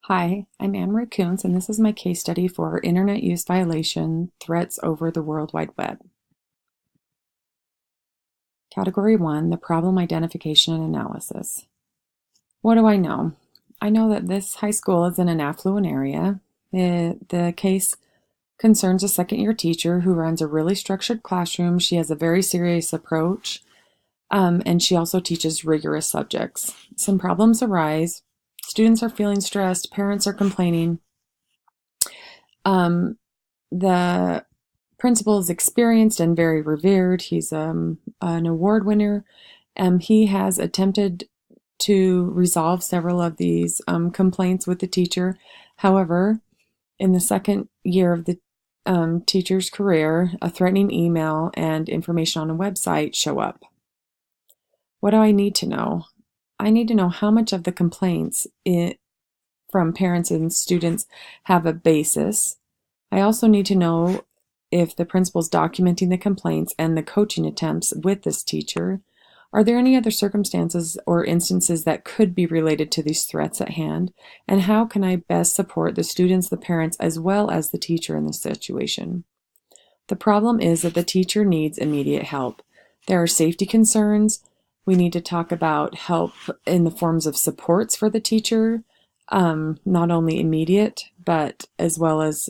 Hi, I'm Anne-Marie Kuntz, and this is my case study for Internet Use Violation Threats over the World Wide Web. Category 1, the Problem Identification and Analysis. What do I know? I know that this high school is in an affluent area. The case concerns a second-year teacher who runs a really structured classroom. She has a very serious approach, and she also teaches rigorous subjects. Some problems arise. Students are feeling stressed. Parents are complaining. The principal is experienced and very revered. He's an award winner. He has attempted to resolve several of these complaints with the teacher. However, in the second year of the teacher's career, a threatening email and information on a website show up. What do I need to know? I need to know how much of the complaints from parents and students have a basis. I also need to know if the principal's documenting the complaints and the coaching attempts with this teacher. Are there any other circumstances or instances that could be related to these threats at hand? And how can I best support the students, the parents, as well as the teacher in this situation? The problem is that the teacher needs immediate help. There are safety concerns. We need to talk about help in the forms of supports for the teacher, not only immediate, but as well as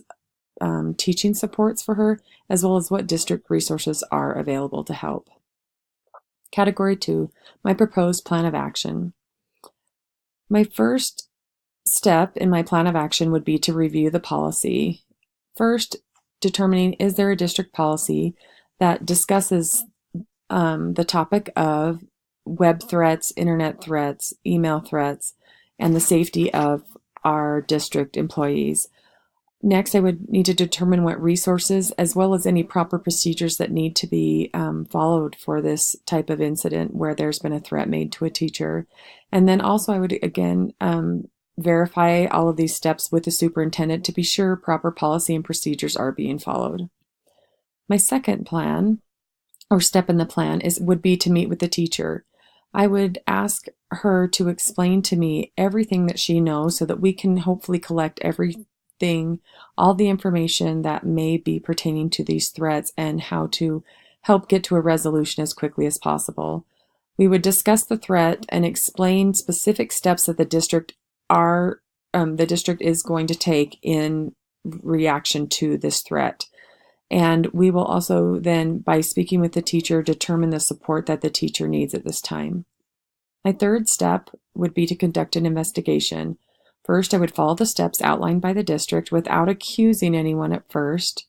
teaching supports for her, as well as what district resources are available to help. Category 2, my proposed plan of action. My first step in my plan of action would be to review the policy. First, determining is there a district policy that discusses the topic of web threats, internet threats, email threats, and the safety of our district employees. Next, I would need to determine what resources, as well as any proper procedures that need to be followed for this type of incident where there's been a threat made to a teacher. And then also I would, again, verify all of these steps with the superintendent to be sure proper policy and procedures are being followed. My second plan, or step in the plan, would be to meet with the teacher. I would ask her to explain to me everything that she knows so that we can hopefully collect all the information that may be pertaining to these threats and how to help get to a resolution as quickly as possible. We would discuss the threat and explain specific steps that the district is going to take in reaction to this threat. And we will also then, by speaking with the teacher, determine the support that the teacher needs at this time. My third step would be to conduct an investigation. First, I would follow the steps outlined by the district without accusing anyone at first,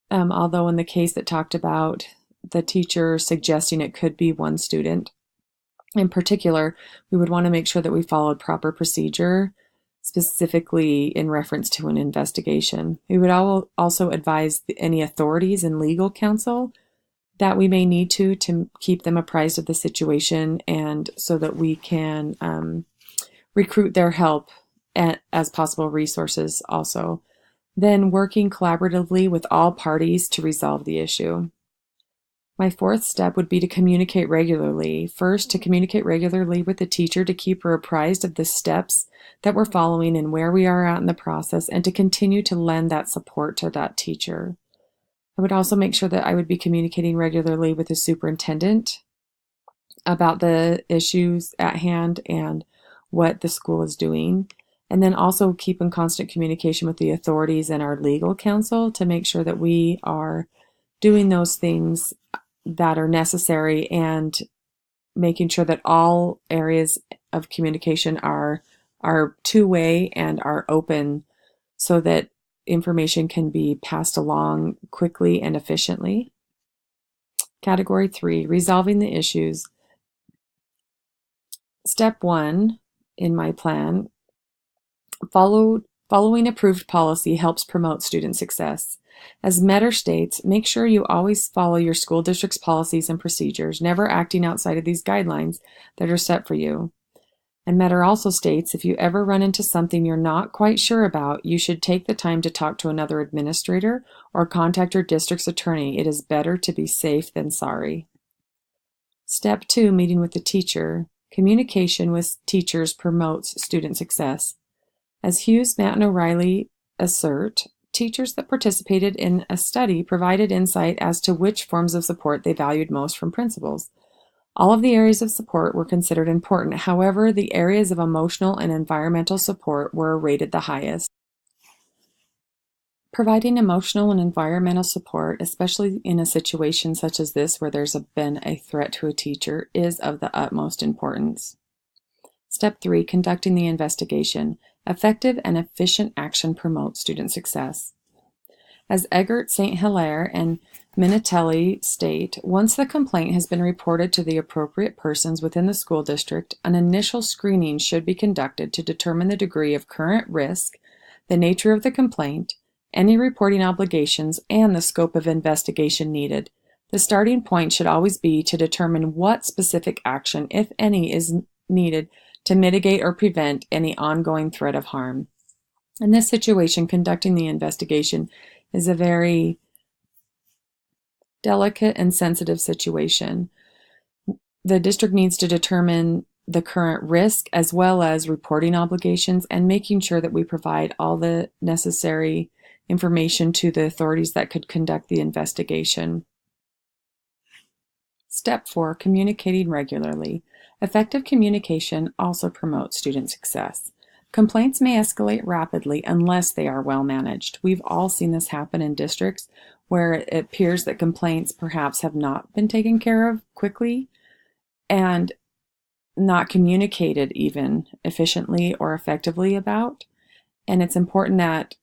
although in the case that talked about the teacher suggesting it could be one student. In particular, we would want to make sure that we followed proper procedure, specifically in reference to an investigation. We would also advise any authorities and legal counsel that we may need to keep them apprised of the situation, and so that we can recruit their help as possible resources also. Then working collaboratively with all parties to resolve the issue. My fourth step would be to communicate regularly. First, to communicate regularly with the teacher to keep her apprised of the steps that we're following and where we are at in the process, and to continue to lend that support to that teacher. I would also make sure that I would be communicating regularly with the superintendent about the issues at hand and what the school is doing. And then also keep in constant communication with the authorities and our legal counsel to make sure that we are doing those things that are necessary, and making sure that all areas of communication are two-way and are open so that information can be passed along quickly and efficiently. Category 3, resolving the issues. Step 1 in my plan, following approved policy helps promote student success. As Metter states, make sure you always follow your school district's policies and procedures, never acting outside of these guidelines that are set for you. And Metter also states, if you ever run into something you're not quite sure about, you should take the time to talk to another administrator or contact your district's attorney. It is better to be safe than sorry. Step 2, meeting with the teacher. Communication with teachers promotes student success. As Hughes, Matt, and O'Reilly assert, teachers that participated in a study provided insight as to which forms of support they valued most from principals. All of the areas of support were considered important. However, the areas of emotional and environmental support were rated the highest. Providing emotional and environmental support, especially in a situation such as this where there's been a threat to a teacher, is of the utmost importance. Step 3, conducting the investigation. Effective and efficient action promotes student success. As Eggert, St. Hilaire, and Minatelli state, once the complaint has been reported to the appropriate persons within the school district, an initial screening should be conducted to determine the degree of current risk, the nature of the complaint, any reporting obligations, and the scope of investigation needed. The starting point should always be to determine what specific action, if any, is needed to mitigate or prevent any ongoing threat of harm. In this situation, conducting the investigation is a very delicate and sensitive situation. The district needs to determine the current risk as well as reporting obligations and making sure that we provide all the necessary information to the authorities that could conduct the investigation. Step 4, communicating regularly. Effective communication also promotes student success. Complaints may escalate rapidly unless they are well managed. We've all seen this happen in districts where it appears that complaints perhaps have not been taken care of quickly and not communicated even efficiently or effectively about. And it's important that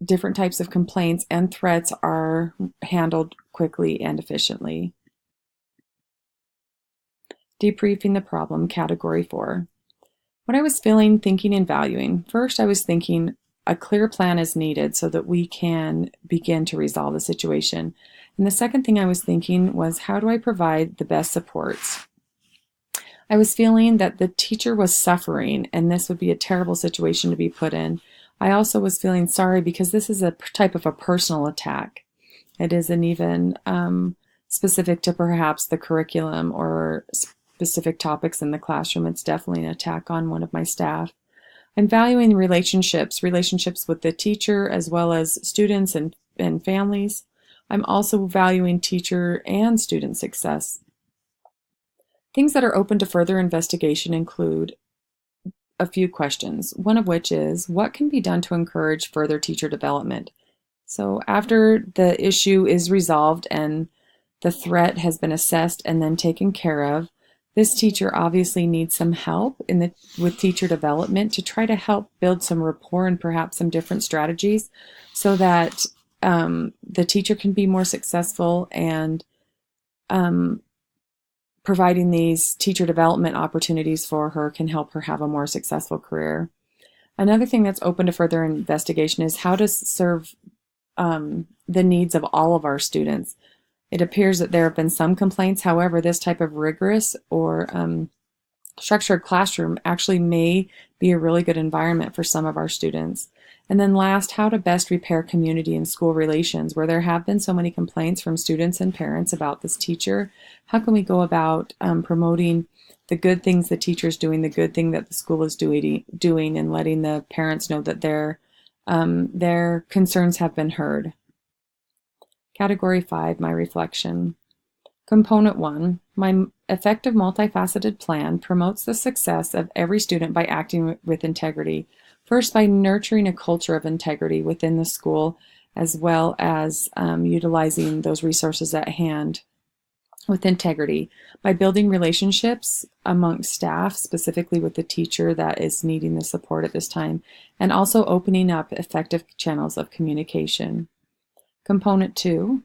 different types of complaints and threats are handled quickly and efficiently. Debriefing the problem, category 4. What I was feeling, thinking, and valuing. First, I was thinking a clear plan is needed so that we can begin to resolve the situation. And the second thing I was thinking was, how do I provide the best supports? I was feeling that the teacher was suffering and this would be a terrible situation to be put in. I also was feeling sorry because this is a type of a personal attack. It isn't even specific to perhaps the curriculum or specific topics in the classroom. It's definitely an attack on one of my staff. I'm valuing relationships with the teacher as well as students and families. I'm also valuing teacher and student success. Things that are open to further investigation include a few questions, one of which is, what can be done to encourage further teacher development? So after the issue is resolved and the threat has been assessed and then taken care of, this teacher obviously needs some help with teacher development to try to help build some rapport and perhaps some different strategies so that the teacher can be more successful, and providing these teacher development opportunities for her can help her have a more successful career. Another thing that's open to further investigation is how to serve the needs of all of our students. It appears that there have been some complaints. However, this type of rigorous or structured classroom actually may be a really good environment for some of our students. And then last, how to best repair community and school relations. Where there have been so many complaints from students and parents about this teacher, how can we go about promoting the good things the teacher's doing, the good thing that the school is doing, and letting the parents know that their concerns have been heard. Category 5, my reflection. Component 1, my effective multifaceted plan promotes the success of every student by acting with integrity. First, by nurturing a culture of integrity within the school, as well as utilizing those resources at hand with integrity. By building relationships amongst staff, specifically with the teacher that is needing the support at this time, and also opening up effective channels of communication. Component 2,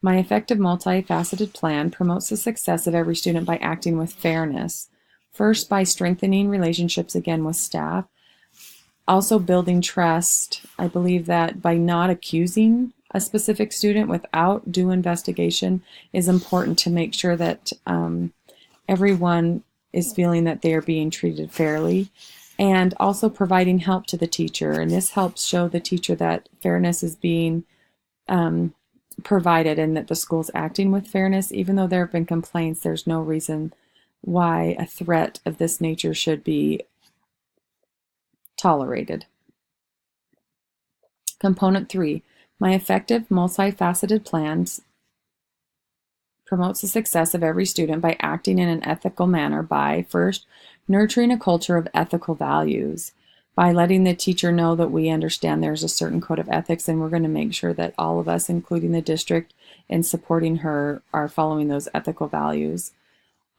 my effective multifaceted plan promotes the success of every student by acting with fairness. First, by strengthening relationships again with staff. Also building trust. I believe that by not accusing a specific student without due investigation is important to make sure that everyone is feeling that they are being treated fairly, and also providing help to the teacher. And this helps show the teacher that fairness is being provided and that the school's acting with fairness. Even though there have been complaints, there's no reason why a threat of this nature should be tolerated. Component 3, my effective multifaceted plans promotes the success of every student by acting in an ethical manner by, first, nurturing a culture of ethical values, by letting the teacher know that we understand there's a certain code of ethics and we're going to make sure that all of us, including the district, in supporting her, are following those ethical values.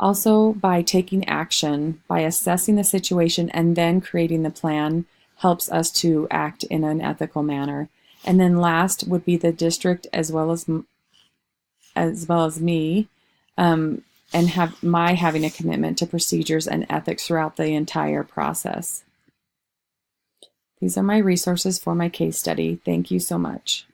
Also, by taking action, by assessing the situation and then creating the plan, helps us to act in an ethical manner. And then last would be the district as well as me, and having a commitment to procedures and ethics throughout the entire process. These are my resources for my case study. Thank you so much.